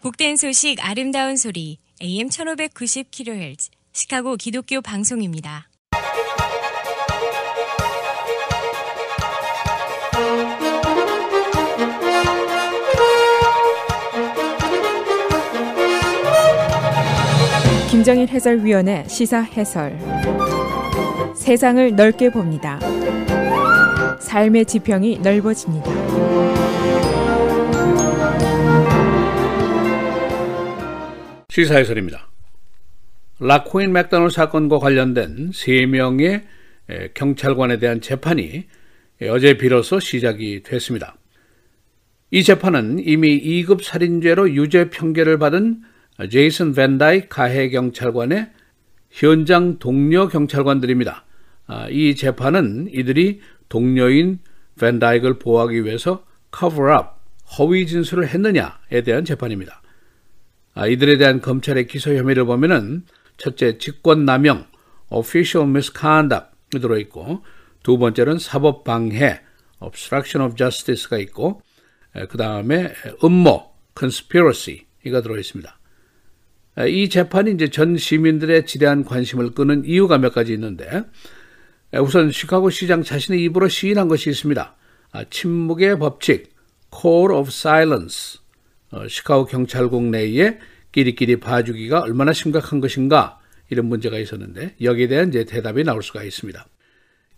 복된 소식 아름다운 소리 AM 1590kHz 시카고 기독교 방송입니다. 김정일 해설위원의 시사 해설. 세상을 넓게 봅니다. 삶의 지평이 넓어집니다. 시사 해설입니다. 라코인 맥도날드 사건과 관련된 3명의 경찰관에 대한 재판이 어제 비로소 시작이 됐습니다. 이 재판은 이미 2급 살인죄로 유죄 판결을 받은 제이슨 밴 다이크 가해 경찰관의 현장 동료 경찰관들입니다. 이 재판은 이들이 동료인 밴 다이크를 보호하기 위해서 커버업, 허위 진술을 했느냐에 대한 재판입니다. 이들에 대한 검찰의 기소 혐의를 보면은 첫째, 직권남용, official misconduct이 들어있고, 두 번째는 사법방해, obstruction of justice가 있고, 그 다음에 음모, conspiracy가 들어있습니다. 이 재판이 이제 전 시민들의 지대한 관심을 끄는 이유가 몇 가지 있는데, 우선 시카고 시장 자신의 입으로 시인한 것이 있습니다. 침묵의 법칙, code of silence. 시카고 경찰국 내에 끼리끼리 봐주기가 얼마나 심각한 것인가, 이런 문제가 있었는데 여기에 대한 이제 대답이 나올 수가 있습니다.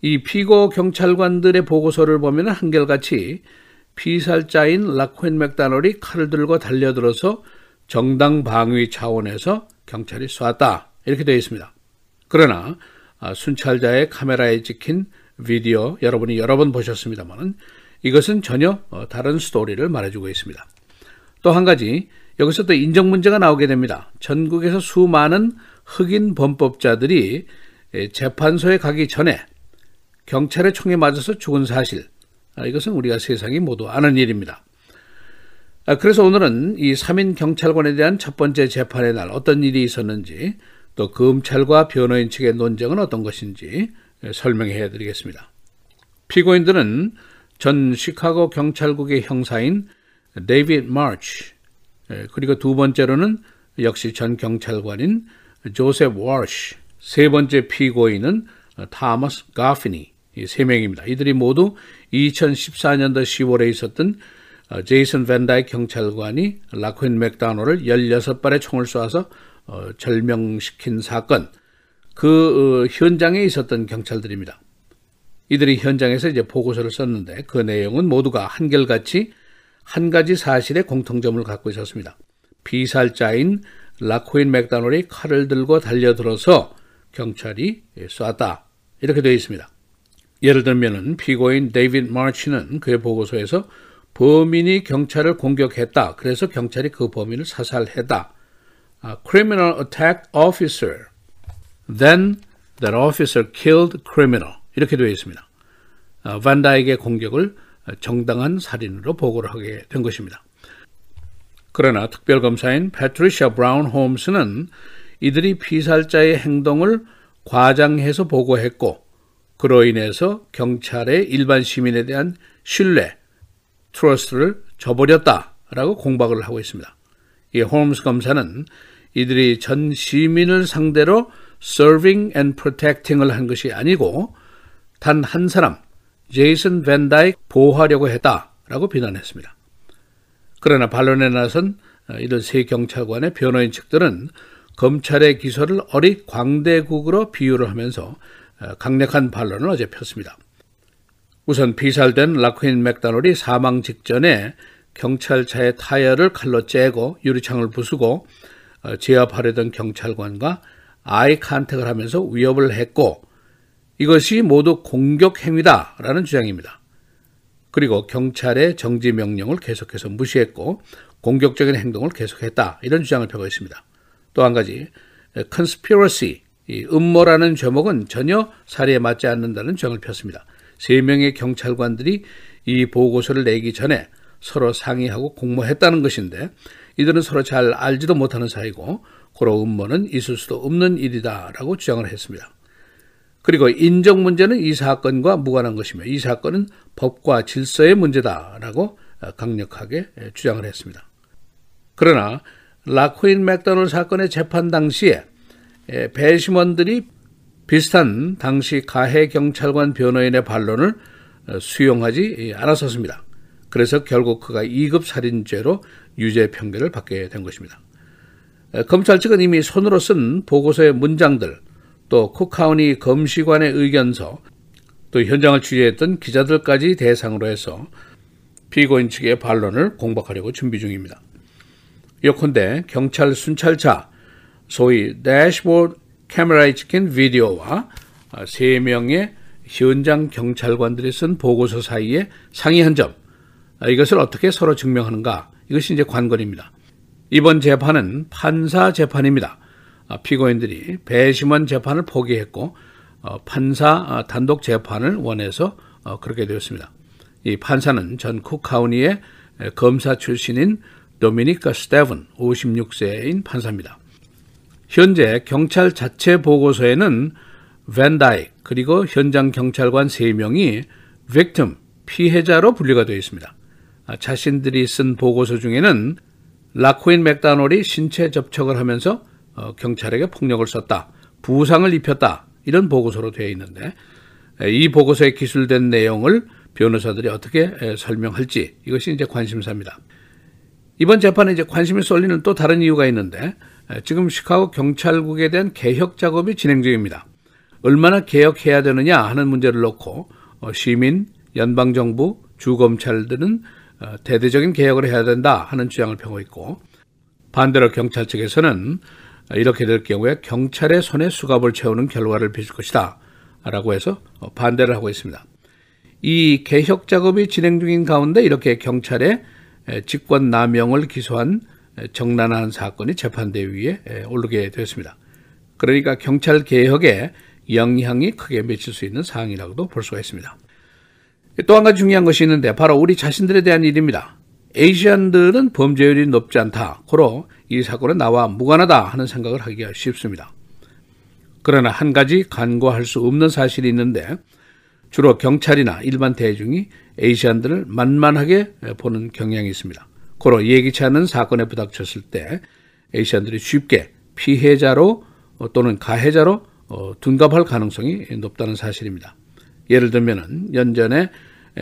이 피고 경찰관들의 보고서를 보면 한결같이 피살자인 라코인 맥도날드이 칼을 들고 달려들어서 정당 방위 차원에서 경찰이 쐈다, 이렇게 되어 있습니다. 그러나 순찰자의 카메라에 찍힌 비디오 여러분이 여러 번 보셨습니다만 이것은 전혀 다른 스토리를 말해주고 있습니다. 또 한 가지, 여기서 또 인정 문제가 나오게 됩니다. 전국에서 수많은 흑인 범법자들이 재판소에 가기 전에 경찰의 총에 맞아서 죽은 사실, 이것은 우리가 세상이 모두 아는 일입니다. 그래서 오늘은 이 3인 경찰관에 대한 첫 번째 재판의 날 어떤 일이 있었는지, 또 검찰과 변호인 측의 논쟁은 어떤 것인지 설명해 드리겠습니다. 피고인들은 전 시카고 경찰국의 형사인 데이비드 마치, 그리고 두 번째로는 역시 전 경찰관인 조셉 워시, 세 번째 피고인은 토마스 가피니, 이 세 명입니다. 이들이 모두 2014년도 10월에 있었던 제이슨 밴 다이크 경찰관이 라코인 맥도날드를 16발의 총을 쏴서 절명시킨 사건, 그 현장에 있었던 경찰들입니다. 이들이 현장에서 이제 보고서를 썼는데 그 내용은 모두가 한결같이 한 가지 사실의 공통점을 갖고 있었습니다. 피살자인 라코인 맥도날드이 칼을 들고 달려들어서 경찰이 쐈다, 이렇게 되어 있습니다. 예를 들면 피고인 데이비드 마치는 그의 보고서에서 범인이 경찰을 공격했다, 그래서 경찰이 그 범인을 사살했다. Criminal attack officer, then that officer killed criminal, 이렇게 되어 있습니다. 반 다이크의 공격을 정당한 살인으로 보고를 하게 된 것입니다. 그러나 특별검사인 패트리샤 브라운 홈스는 이들이 피살자의 행동을 과장해서 보고했고, 그로 인해서 경찰의 일반 시민에 대한 신뢰, 트러스트를 저버렸다라고 공박을 하고 있습니다. 이 홈스 검사는 이들이 전 시민을 상대로 serving and protecting을 한 것이 아니고 단 한 사람, 제이슨 밴 다이크 보호하려고 했다라고 비난했습니다. 그러나 반론에 나선 이런 세 경찰관의 변호인 측들은 검찰의 기소를 어릿 광대국으로 비유를 하면서 강력한 반론을 어제 폈습니다. 우선 피살된 라코인 맥도날드이 사망 직전에 경찰차의 타이어를 칼로 째고 유리창을 부수고 제압하려던 경찰관과 아이 컨택을 하면서 위협을 했고, 이것이 모두 공격 행위다라는 주장입니다. 그리고 경찰의 정지 명령을 계속해서 무시했고 공격적인 행동을 계속했다, 이런 주장을 펴고 있습니다. 또 한 가지, conspiracy, 이 음모라는 제목은 전혀 사리에 맞지 않는다는 주장을 폈습니다. 3명의 경찰관들이 이 보고서를 내기 전에 서로 상의하고 공모했다는 것인데 이들은 서로 잘 알지도 못하는 사이고 고로 음모는 있을 수도 없는 일이다라고 주장을 했습니다. 그리고 인정 문제는 이 사건과 무관한 것이며 이 사건은 법과 질서의 문제다라고 강력하게 주장을 했습니다. 그러나 라코인 맥도널드 사건의 재판 당시에 배심원들이 비슷한 당시 가해 경찰관 변호인의 반론을 수용하지 않았었습니다. 그래서 결국 그가 2급 살인죄로 유죄 판결을 받게 된 것입니다. 검찰 측은 이미 손으로 쓴 보고서의 문장들, 또 쿡카운티 검시관의 의견서, 또 현장을 취재했던 기자들까지 대상으로 해서 피고인 측의 반론을 공박하려고 준비 중입니다. 예컨대 경찰 순찰차, 소위 대시보드 카메라에 찍힌 비디오와 3명의 현장 경찰관들이 쓴 보고서 사이에 상이한 점, 이것을 어떻게 서로 증명하는가, 이것이 이제 관건입니다. 이번 재판은 판사 재판입니다. 피고인들이 배심원 재판을 포기했고 판사 단독 재판을 원해서 그렇게 되었습니다. 이 판사는 전 쿡카운티의 검사 출신인 도미니카 스테븐 56세인 판사입니다. 현재 경찰 자체 보고서에는 밴 다이크 그리고 현장 경찰관 3명이 victim, 피해자로 분류가 되어 있습니다. 자신들이 쓴 보고서 중에는 라코인 맥다놀이 신체 접촉을 하면서 경찰에게 폭력을 썼다, 부상을 입혔다, 이런 보고서로 되어 있는데 이 보고서에 기술된 내용을 변호사들이 어떻게 설명할지, 이것이 이제 관심사입니다. 이번 재판에 이제 관심이 쏠리는 또 다른 이유가 있는데 지금 시카고 경찰국에 대한 개혁 작업이 진행 중입니다. 얼마나 개혁해야 되느냐 하는 문제를 놓고 시민, 연방정부, 주검찰들은 대대적인 개혁을 해야 된다 하는 주장을 펴고 있고, 반대로 경찰 측에서는 이렇게 될 경우에 경찰의 손에 수갑을 채우는 결과를 빚을 것이다 라고 해서 반대를 하고 있습니다. 이 개혁 작업이 진행 중인 가운데 이렇게 경찰의 직권 남용을 기소한 정난한 사건이 재판대 위에 오르게 되었습니다. 그러니까 경찰 개혁에 영향이 크게 미칠 수 있는 사항이라고도 볼 수가 있습니다. 또 한 가지 중요한 것이 있는데 바로 우리 자신들에 대한 일입니다. 아시안들은 범죄율이 높지 않다, 고로 이 사건은 나와 무관하다 하는 생각을 하기가 쉽습니다. 그러나 한 가지 간과할 수 없는 사실이 있는데 주로 경찰이나 일반 대중이 아시안들을 만만하게 보는 경향이 있습니다. 고로 예기치 않은 사건에 부닥쳤을 때 아시안들이 쉽게 피해자로 또는 가해자로 둔갑할 가능성이 높다는 사실입니다. 예를 들면 연전에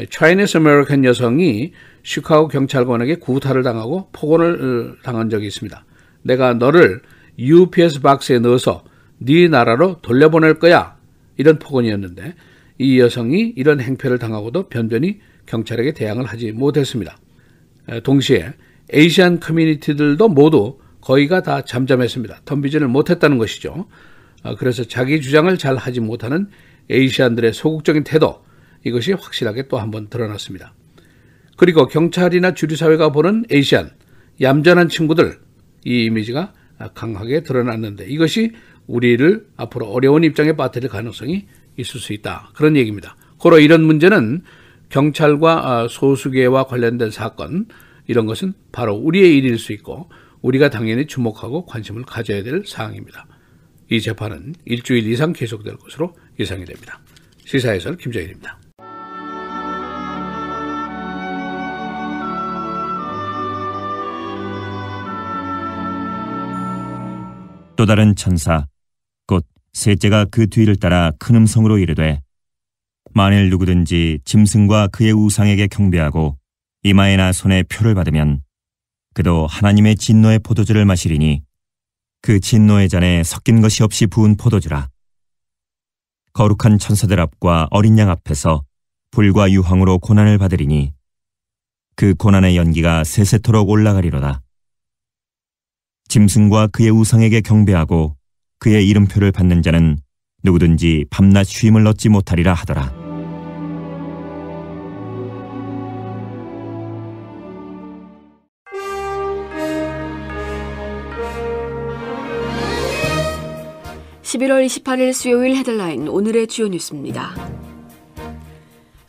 차이니스 아메리칸 여성이 시카고 경찰관에게 구타를 당하고 폭언을 당한 적이 있습니다. 내가 너를 UPS 박스에 넣어서 네 나라로 돌려보낼 거야, 이런 폭언이었는데 이 여성이 이런 행패를 당하고도 변변히 경찰에게 대항을 하지 못했습니다. 동시에 아시안 커뮤니티들도 모두 거의가 다 잠잠했습니다. 덤비지를 못했다는 것이죠. 그래서 자기 주장을 잘 하지 못하는 아시안들의 소극적인 태도, 이것이 확실하게 또 한번 드러났습니다. 그리고 경찰이나 주류사회가 보는 아시안, 얌전한 친구들, 이 이미지가 강하게 드러났는데 이것이 우리를 앞으로 어려운 입장에 빠뜨릴 가능성이 있을 수 있다, 그런 얘기입니다. 고로 이런 문제는 경찰과 소수계와 관련된 사건, 이런 것은 바로 우리의 일일 수 있고 우리가 당연히 주목하고 관심을 가져야 될 사항입니다. 이 재판은 일주일 이상 계속될 것으로 예상이 됩니다. 시사해설 김정일입니다. 또 다른 천사, 곧 셋째가 그 뒤를 따라 큰 음성으로 이르되 만일 누구든지 짐승과 그의 우상에게 경배하고 이마에나 손에 표를 받으면 그도 하나님의 진노의 포도주를 마시리니 그 진노의 잔에 섞인 것이 없이 부은 포도주라. 거룩한 천사들 앞과 어린 양 앞에서 불과 유황으로 고난을 받으리니 그 고난의 연기가 세세토록 올라가리로다. 짐승과 그의 우상에게 경배하고 그의 이름표를 받는 자는 누구든지 밤낮 쉼을 얻지 못하리라 하더라. (11월 28일) 수요일 헤드라인, 오늘의 주요 뉴스입니다.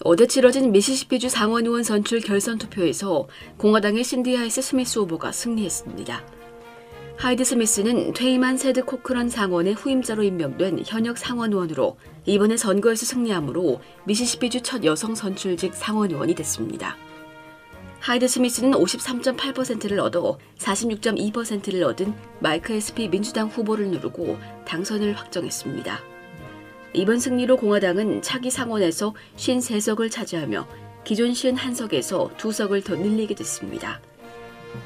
어제 치러진 미시시피주 상원의원 선출 결선 투표에서 공화당의 신디 하이스 스미스 후보가 승리했습니다. 하이드 스미스는 퇴임한 세드 코크런 상원의 후임자로 임명된 현역 상원의원으로 이번에 선거에서 승리함으로 미시시피주 첫 여성 선출직 상원의원이 됐습니다. 하이드 스미스는 53.8%를 얻어 46.2%를 얻은 마이크 에스피 민주당 후보를 누르고 당선을 확정했습니다. 이번 승리로 공화당은 차기 상원에서 53석을 차지하며 기존 51석에서 2석을 더 늘리게 됐습니다.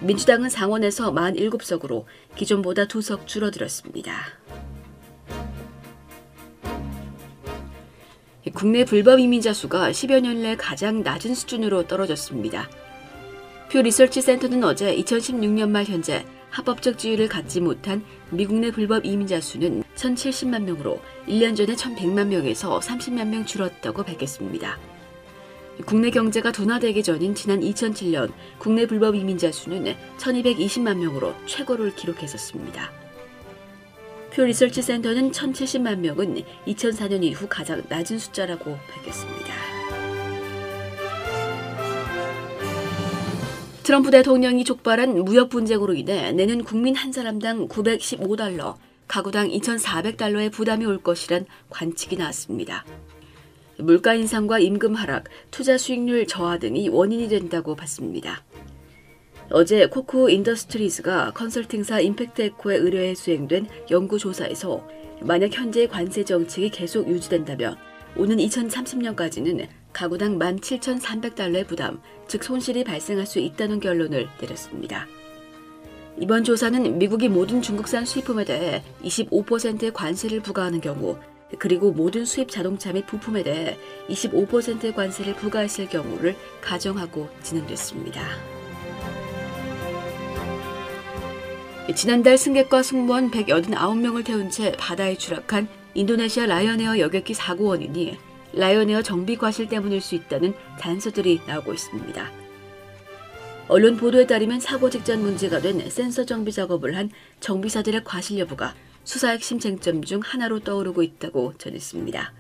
민주당은 상원에서 47석으로 기존보다 2석 줄어들었습니다. 국내 불법 이민자 수가 10여 년 내 가장 낮은 수준으로 떨어졌습니다. 퓨 리서치 센터는 어제 2016년 말 현재 합법적 지위를 갖지 못한 미국 내 불법 이민자 수는 1,070만 명으로 1년 전에 1,100만 명에서 30만 명 줄었다고 밝혔습니다. 국내 경제가 둔화되기 전인 지난 2007년 국내 불법 이민자 수는 1,220만 명으로 최고를 기록했었습니다. 퓨 리서치 센터는 1,070만 명은 2004년 이후 가장 낮은 숫자라고 밝혔습니다. 트럼프 대통령이 촉발한 무역 분쟁으로 인해 내년 국민 한 사람당 $915, 가구당 $2,400의 부담이 올 것이란 관측이 나왔습니다. 물가 인상과 임금 하락, 투자 수익률 저하 등이 원인이 된다고 봤습니다. 어제 코쿠 인더스트리즈가 컨설팅사 임팩트 에코의 의뢰에 수행된 연구조사에서 만약 현재의 관세 정책이 계속 유지된다면 오는 2030년까지는 가구당 $17,300의 부담, 즉 손실이 발생할 수 있다는 결론을 내렸습니다. 이번 조사는 미국이 모든 중국산 수입품에 대해 25%의 관세를 부과하는 경우, 그리고 모든 수입 자동차 및 부품에 대해 25%의 관세를 부과했을 경우를 가정하고 진행됐습니다. 지난달 승객과 승무원 189명을 태운 채 바다에 추락한 인도네시아 라이언에어 여객기 사고 원인이 라이언에어 정비 과실 때문일 수 있다는 단서들이 나오고 있습니다. 언론 보도에 따르면 사고 직전 문제가 된 센서 정비 작업을 한 정비사들의 과실 여부가 수사 핵심 쟁점 중 하나로 떠오르고 있다고 전했습니다.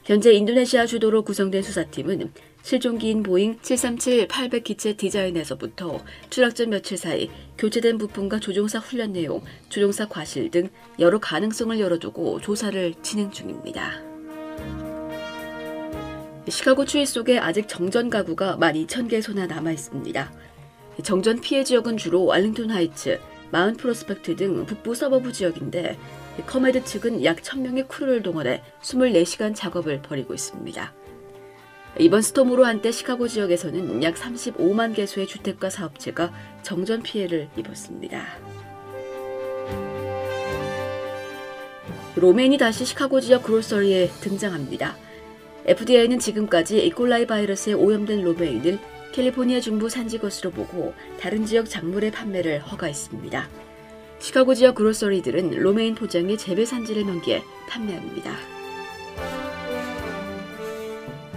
현재 인도네시아 주도로 구성된 수사팀은 실종기인 보잉 737-800 기체 디자인에서부터 추락 전 며칠 사이 교체된 부품과 조종사 훈련 내용, 조종사 과실 등 여러 가능성을 열어두고 조사를 진행 중입니다. 시카고 추위 속에 아직 정전 가구가 12,000개소나 남아있습니다. 정전 피해 지역은 주로 알링턴 하이츠, 마운 프로스펙트 등 북부 서버브 지역인데 커메드 측은 약 1,000명의 크루를 동원해 24시간 작업을 벌이고 있습니다. 이번 스톰으로 한때 시카고 지역에서는 약 35만 개소의 주택과 사업체가 정전 피해를 입었습니다. 로메인이 다시 시카고 지역 그로서리에 등장합니다. FDA는 지금까지 이콜라이 바이러스에 오염된 로메인을 캘리포니아 중부 산지 것으로 보고 다른 지역 작물의 판매를 허가했습니다. 시카고 지역 그로서리들은 로메인 포장의 재배 산지를 명기해 판매합니다.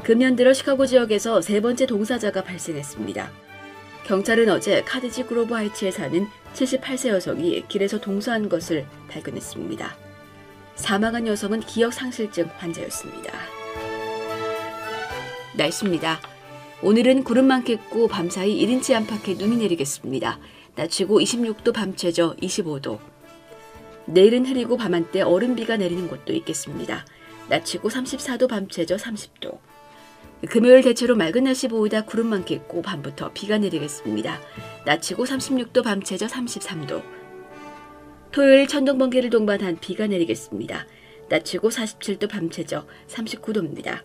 금년 들어 시카고 지역에서 세 번째 동사자가 발생했습니다. 경찰은 어제 카디지 그로브 하이츠에 사는 78세 여성이 길에서 동사한 것을 발견했습니다. 사망한 여성은 기억상실증 환자였습니다. 날씨입니다. 오늘은 구름 많겠고 밤사이 1인치 안팎의 눈이 내리겠습니다. 낮 최고 26도, 밤 최저 25도. 내일은 흐리고 밤한때 얼음비가 내리는 곳도 있겠습니다. 낮 최고 34도, 밤 최저 30도. 금요일 대체로 맑은 날씨 보이다 구름 많겠고 밤부터 비가 내리겠습니다. 낮 최고 36도, 밤 최저 33도. 토요일 천둥 번개를 동반한 비가 내리겠습니다. 낮 최고 47도, 밤 최저 39도입니다.